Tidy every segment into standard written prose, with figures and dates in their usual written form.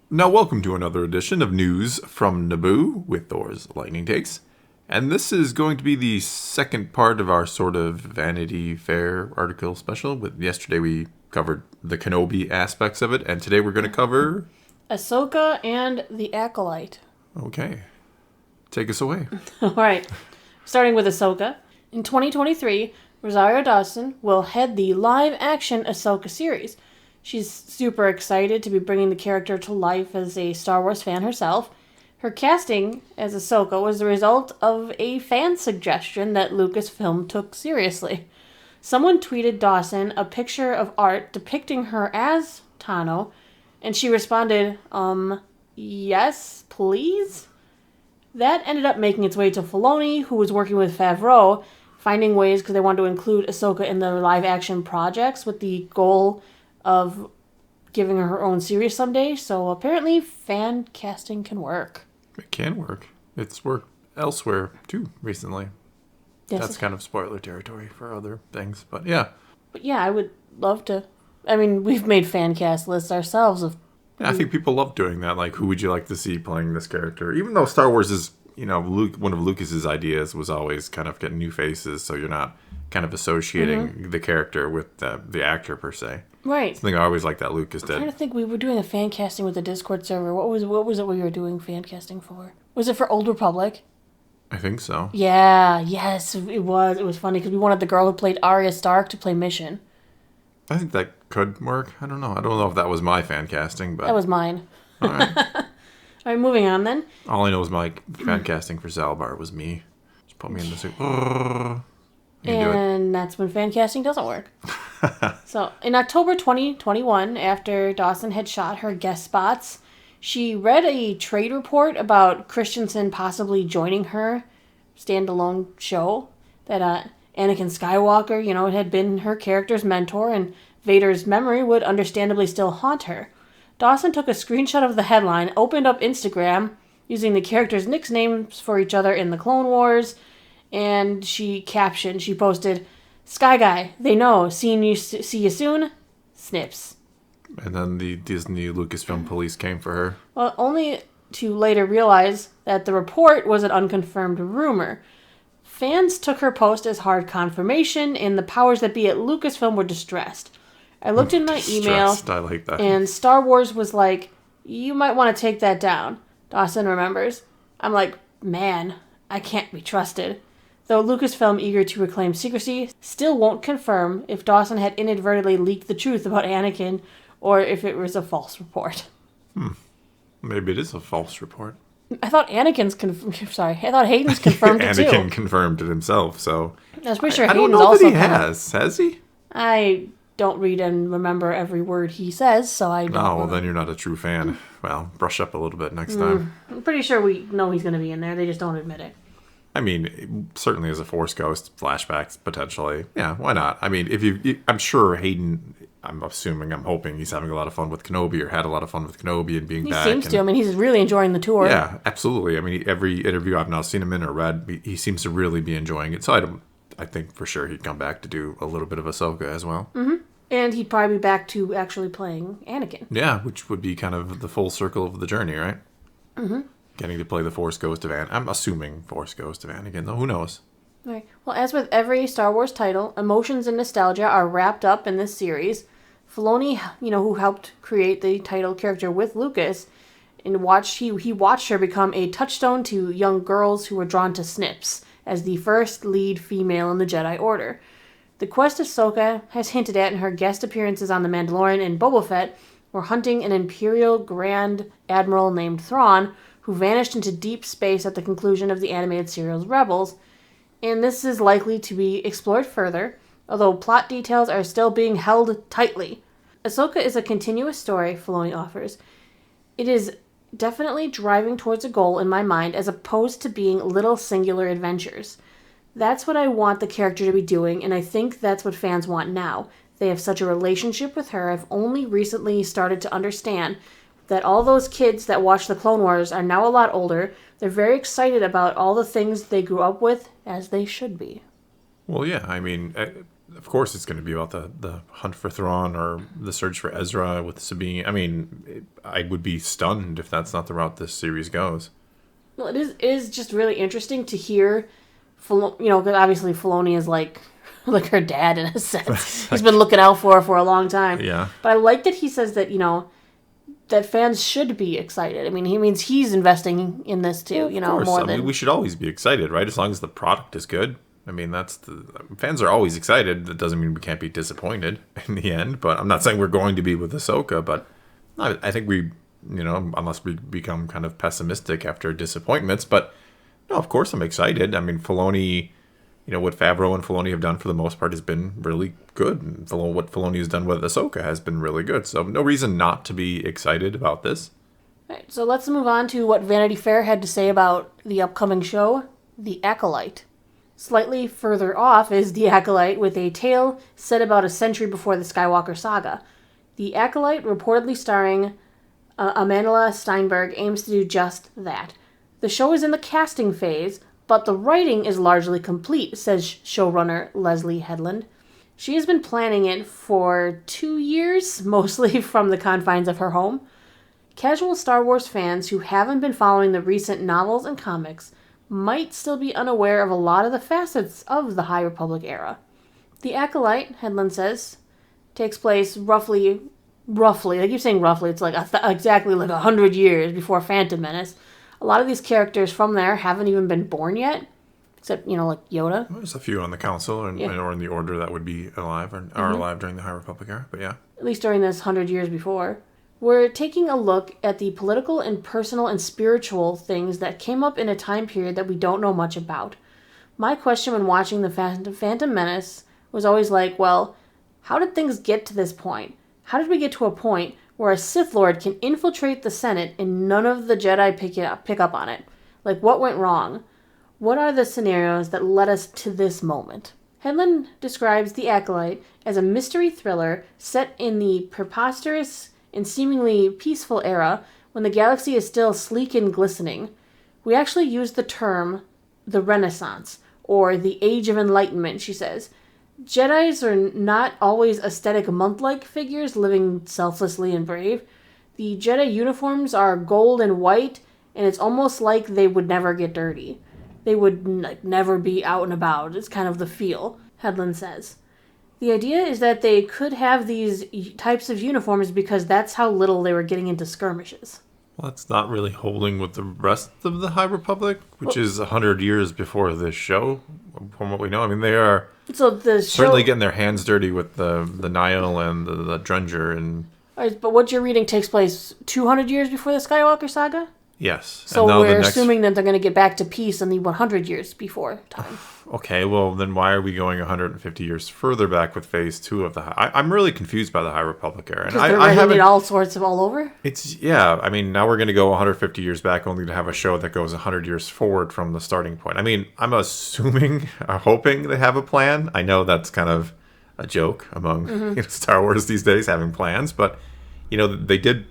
Now, welcome to another edition of News from Naboo with Thor's Lightning Takes. And this is going to be the second part of our sort of Vanity Fair article special. With yesterday we covered the Kenobi aspects of it, and today we're going to cover Ahsoka and the Acolyte. Okay. Take us away. All right. Starting with Ahsoka. In 2023, Rosario Dawson will head the live-action Ahsoka series. She's super excited to be bringing the character to life as a Star Wars fan herself. Her casting as Ahsoka was the result of a fan suggestion that Lucasfilm took seriously. Someone tweeted Dawson a picture of art depicting her as Tano, and she responded, yes, please? That ended up making its way to Filoni, who was working with Favreau, finding ways because they wanted to include Ahsoka in their live-action projects with the goal of giving her her own series someday. So apparently fan casting can work. It can work. It's worked elsewhere, too, recently. Yes. That's kind of spoiler territory for other things, but yeah. But yeah, I would love to. I mean, we've made fan cast lists ourselves of... Yeah, I think people love doing that. Like, who would you like to see playing this character? Even though Star Wars is, one of Lucas's ideas was always kind of getting new faces, so you're not kind of associating the character with the actor, per se. Right. Something I always like that Lucas did. I'm trying to think, we were doing a fan casting with the Discord server. What was it we were doing fan casting for? Was it for Old Republic? I think so. Yeah, yes, it was. It was funny because we wanted the girl who played Arya Stark to play Mission. I think that could work. I don't know. I don't know if that was my fan casting, but... That was mine. All right. All right, moving on then. All I know is my fan casting for Zalbar was me. Just put me in the suit. And that's when fan casting doesn't work. So, in October 2021, after Dawson had shot her guest spots, she read a trade report about Christensen possibly joining her standalone show. That Anakin Skywalker, had been her character's mentor, and Vader's memory would understandably still haunt her. Dawson took a screenshot of the headline, opened up Instagram, using the characters' nicknames for each other in the Clone Wars, and she posted, "Sky Guy, they know, see you soon, Snips." And then the Disney Lucasfilm police came for her. Well, only to later realize that the report was an unconfirmed rumor. Fans took her post as hard confirmation, and the powers that be at Lucasfilm were distressed. I looked in my email, I like that. And Star Wars was like, "You might want to take that down." Dawson remembers. I'm like, man, I can't be trusted. Though Lucasfilm, eager to reclaim secrecy, still won't confirm if Dawson had inadvertently leaked the truth about Anakin or if it was a false report. Maybe it is a false report. I thought Hayden's confirmed it too. Anakin confirmed it himself, so... I was pretty sure I don't Hayden's know also... that he has. Has he? I don't read and remember every word he says, so I don't... Oh, well, then you're not a true fan. Well, brush up a little bit next time. I'm pretty sure we know he's going to be in there. They just don't admit it. I mean, certainly as a Force Ghost, flashbacks, potentially. Yeah, why not? I mean, I'm sure Hayden... I'm hoping he's having a lot of fun with Kenobi, or had a lot of fun with Kenobi and being back. He seems to. I mean, he's really enjoying the tour. Yeah, absolutely. I mean, every interview I've now seen him in or read, he seems to really be enjoying it. So I think for sure he'd come back to do a little bit of Ahsoka as well. Mm-hmm. And he'd probably be back to actually playing Anakin. Yeah, which would be kind of the full circle of the journey, right? Mm-hmm. Getting to play the Force Ghost of Anakin. I'm assuming Force Ghost of Anakin, though. Who knows? Right. Well, as with every Star Wars title, emotions and nostalgia are wrapped up in this series. Filoni, who helped create the title character with Lucas, and he watched her become a touchstone to young girls who were drawn to Snips as the first lead female in the Jedi Order. The quest Ahsoka has hinted at in her guest appearances on The Mandalorian and Boba Fett were hunting an Imperial Grand Admiral named Thrawn, who vanished into deep space at the conclusion of the animated serial's Rebels, and this is likely to be explored further, although plot details are still being held tightly. Ahsoka is a continuous story, Filoni offers. It is definitely driving towards a goal in my mind, as opposed to being little singular adventures. That's what I want the character to be doing, and I think that's what fans want now. They have such a relationship with her. I've only recently started to understand that all those kids that watch the Clone Wars are now a lot older. They're very excited about all the things they grew up with, as they should be. Well, yeah, I mean, of course it's going to be about the hunt for Thrawn or the search for Ezra with Sabine. I mean, I would be stunned if that's not the route this series goes. Well, it is just really interesting to hear, because obviously Filoni is like her dad in a sense. He's been looking out for her for a long time. Yeah. But I like that he says that, that fans should be excited. I mean, he means he's investing in this too, Of course. more I mean, than... we should always be excited, right? As long as the product is good. I mean, fans are always excited. That doesn't mean we can't be disappointed in the end. But I'm not saying we're going to be with Ahsoka. But I think we, unless we become kind of pessimistic after disappointments. But no, of course I'm excited. I mean, Filoni, what Favreau and Filoni have done for the most part has been really good. And what Filoni has done with Ahsoka has been really good. So no reason not to be excited about this. All right, so let's move on to what Vanity Fair had to say about the upcoming show, The Acolyte. Slightly further off is The Acolyte, with a tale set about a century before the Skywalker saga. The Acolyte, reportedly starring Amandla Steinberg, aims to do just that. The show is in the casting phase, but the writing is largely complete, says showrunner Leslie Headland. She has been planning it for 2 years, mostly from the confines of her home. Casual Star Wars fans who haven't been following the recent novels and comics might still be unaware of a lot of the facets of the High Republic era. The Acolyte, Headland says, takes place roughly, I keep saying roughly, it's like exactly 100 years before Phantom Menace. A lot of these characters from there haven't even been born yet, except, like Yoda. There's a few on the council or in the order that would be alive or are alive during the High Republic era, but yeah. At least during this 100 years before. We're taking a look at the political and personal and spiritual things that came up in a time period that we don't know much about. My question when watching the Phantom Menace was always like, well, how did things get to this point? How did we get to a point where a Sith Lord can infiltrate the Senate and none of the Jedi pick up on it? Like, what went wrong? What are the scenarios that led us to this moment? Headland describes The Acolyte as a mystery thriller set in the preposterous and seemingly peaceful era when the galaxy is still sleek and glistening. We actually use the term the Renaissance, or the Age of Enlightenment, she says. Jedis are not always aesthetic monk-like figures living selflessly and brave. The Jedi uniforms are gold and white, and it's almost like they would never get dirty. They would never be out and about. It's kind of the feel, Headland says. The idea is that they could have these types of uniforms because that's how little they were getting into skirmishes. Well, that's not really holding with the rest of the High Republic, which is 100 years before this show, from what we know. I mean, they are certainly getting their hands dirty with the Nihil and the Drunger. Right, but what you're reading takes place 200 years before the Skywalker saga? Yes. So we're assuming that they're going to get back to peace in the 100 years before time. Okay, well, then why are we going 150 years further back with Phase 2 of the High... I'm really confused by the High Republic era. Because they're writing it all sorts of all over? I mean, now we're going to go 150 years back only to have a show that goes 100 years forward from the starting point. I mean, I'm hoping they have a plan. I know that's kind of a joke among Star Wars these days, having plans, but, they did...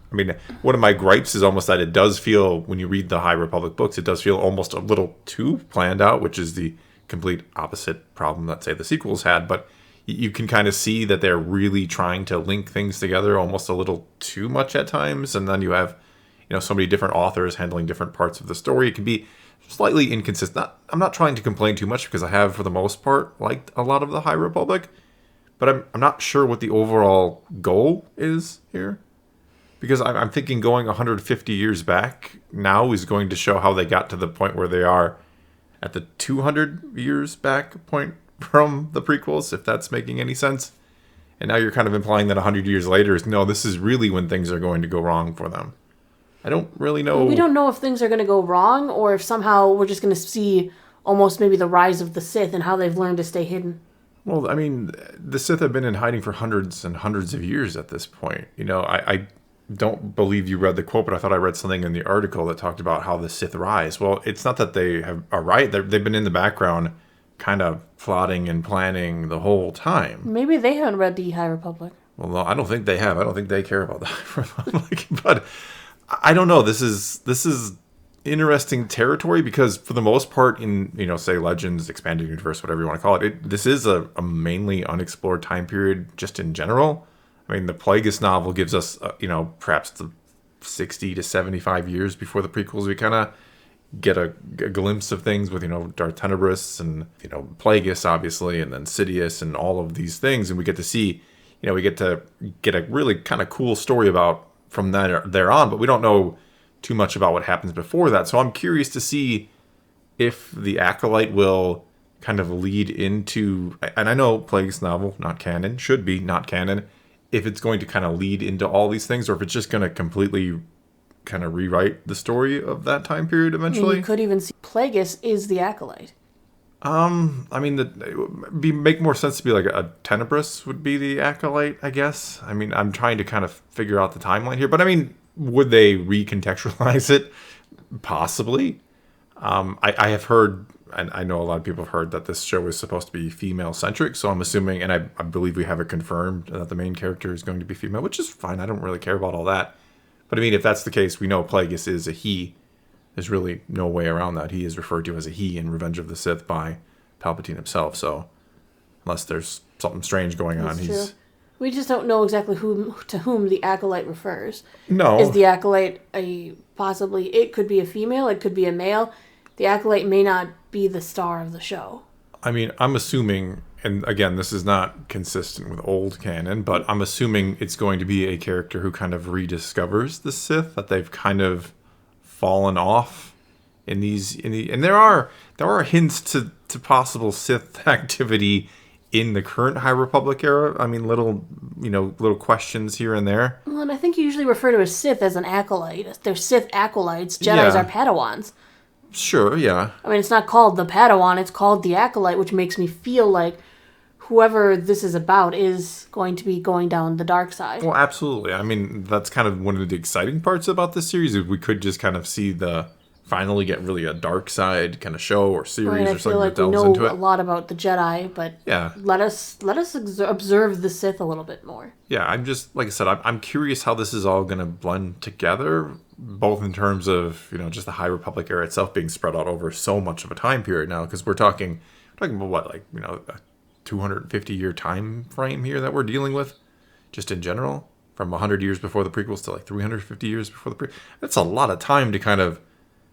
I mean, one of my gripes is almost that it does feel, when you read the High Republic books, it does feel almost a little too planned out, which is the complete opposite problem that, say, the sequels had. But you can kind of see that they're really trying to link things together almost a little too much at times. And then you have, so many different authors handling different parts of the story. It can be slightly inconsistent. I'm not trying to complain too much because I have, for the most part, liked a lot of the High Republic. But I'm not sure what the overall goal is here. Because I'm thinking going 150 years back now is going to show how they got to the point where they are at the 200 years back point from the prequels, if that's making any sense. And now you're kind of implying that 100 years later this is really when things are going to go wrong for them. I don't really know. We don't know if things are going to go wrong or if somehow we're just going to see almost maybe the rise of the Sith and how they've learned to stay hidden. Well, I mean, the Sith have been in hiding for hundreds and hundreds of years at this point. I don't believe you read the quote, but I thought I read something in the article that talked about how the Sith rise. Well, it's not that they are right. They've been in the background kind of plotting and planning the whole time. Maybe they haven't read the High Republic. Well, no, I don't think they have. I don't think they care about the High Republic. But I don't know. This is interesting territory because for the most part in, say Legends, Expanded Universe, whatever you want to call it, this is a mainly unexplored time period just in general. I mean, the Plagueis novel gives us, perhaps the 60 to 75 years before the prequels. We kind of get a glimpse of things with, Darth Tenebris and, Plagueis, obviously, and then Sidious and all of these things. And we get to see, we get to get a really kind of cool story about from there on, but we don't know too much about what happens before that. So I'm curious to see if the Acolyte will kind of lead into, and I know Plagueis novel, not canon, should be not canon, if it's going to kind of lead into all these things, or if it's just going to completely kind of rewrite the story of that time period eventually. I mean, you could even see Plagueis is the Acolyte. I mean, it would make more sense to be like a Tenebris would be the Acolyte, I guess. I mean, I'm trying to kind of figure out the timeline here, but I mean, would they recontextualize it? Possibly. I have heard, and I know a lot of people have heard that this show is supposed to be female-centric, so I'm assuming, and I believe we have it confirmed that the main character is going to be female, which is fine. I don't really care about all that. But I mean, if that's the case, we know Plagueis is a he. There's really no way around that. He is referred to as a he in Revenge of the Sith by Palpatine himself, so unless there's something strange going on, he's... We just don't know exactly to whom the Acolyte refers. No. Is the Acolyte possibly... It could be a female, it could be a male. The Acolyte may not be the star of the show. I mean, I'm assuming, and again, this is not consistent with old canon, but I'm assuming it's going to be a character who kind of rediscovers the Sith, that they've kind of fallen off and there are hints to possible Sith activity in the current High Republic era. I mean, little questions here and there. Well, and I think you usually refer to a Sith as an acolyte. They're Sith acolytes. Jedis are Padawans. Sure, yeah. I mean, it's not called the Padawan, it's called the Acolyte, which makes me feel like whoever this is about is going to be going down the dark side. Well, absolutely. I mean, that's kind of one of the exciting parts about this series, is we could just kind of see finally get really a dark side kind of show or series or something that delves into it. I feel like we know a lot about the Jedi, but let us observe the Sith a little bit more. Yeah, I'm just, like I said, I'm curious how this is all going to blend together, both in terms of, just the High Republic era itself being spread out over so much of a time period now, because we're talking about what, like, a 250-year time frame here that we're dealing with, just in general, from 100 years before the prequels to like 350 years before the prequels. That's a lot of time to kind of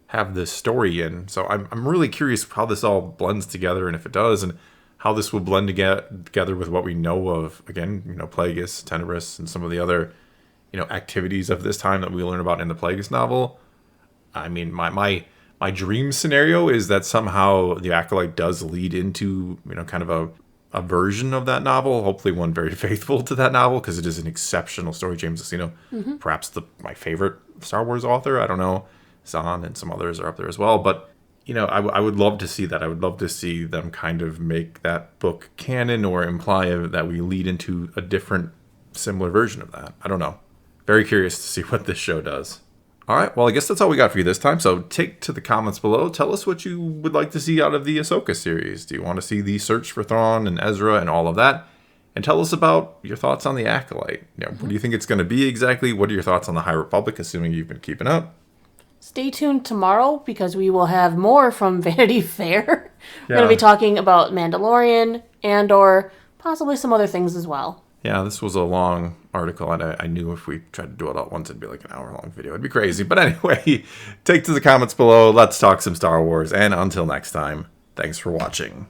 have this story in. So I'm really curious how this all blends together, and if it does, and how this will blend together with what we know of, again, Plagueis, Tenebris, and some of the other, activities of this time that we learn about in the Plagueis novel. I mean, my dream scenario is that somehow the Acolyte does lead into, kind of a version of that novel, hopefully one very faithful to that novel, because it is an exceptional story. James Luceno, perhaps my favorite Star Wars author. I don't know. Zahn and some others are up there as well. But, I would love to see that. I would love to see them kind of make that book canon or imply that we lead into a different, similar version of that. I don't know. Very curious to see what this show does. All right, well, I guess that's all we got for you this time. So take to the comments below. Tell us what you would like to see out of the Ahsoka series. Do you want to see the search for Thrawn and Ezra and all of that? And tell us about your thoughts on the Acolyte. What do you think it's going to be exactly? What are your thoughts on the High Republic, assuming you've been keeping up? Stay tuned tomorrow, because we will have more from Vanity Fair. We're going to be talking about Mandalorian, Andor, possibly some other things as well. Yeah, this was a long article, and I knew if we tried to do it all at once, it'd be like an hour-long video. It'd be crazy. But anyway, take to the comments below. Let's talk some Star Wars. And until next time, thanks for watching.